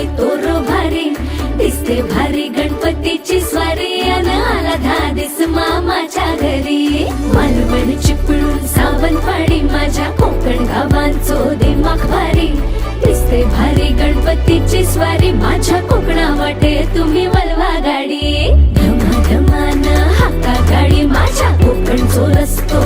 बाई तोरो भारी दिसते भारी गणपतीची स्वारी अन आला धादिस मामाच्या घरी मालवण चिपळूण सावंतवाडी माझ्या कोकण गावांचो दिमाग भारी दिसते भारी गणपतीची स्वारी माझ्या कोकणा वाटे तुम्ही वलवा गाडी धमा धमान हाका गाडी माझ्या कोकणचो रस्तो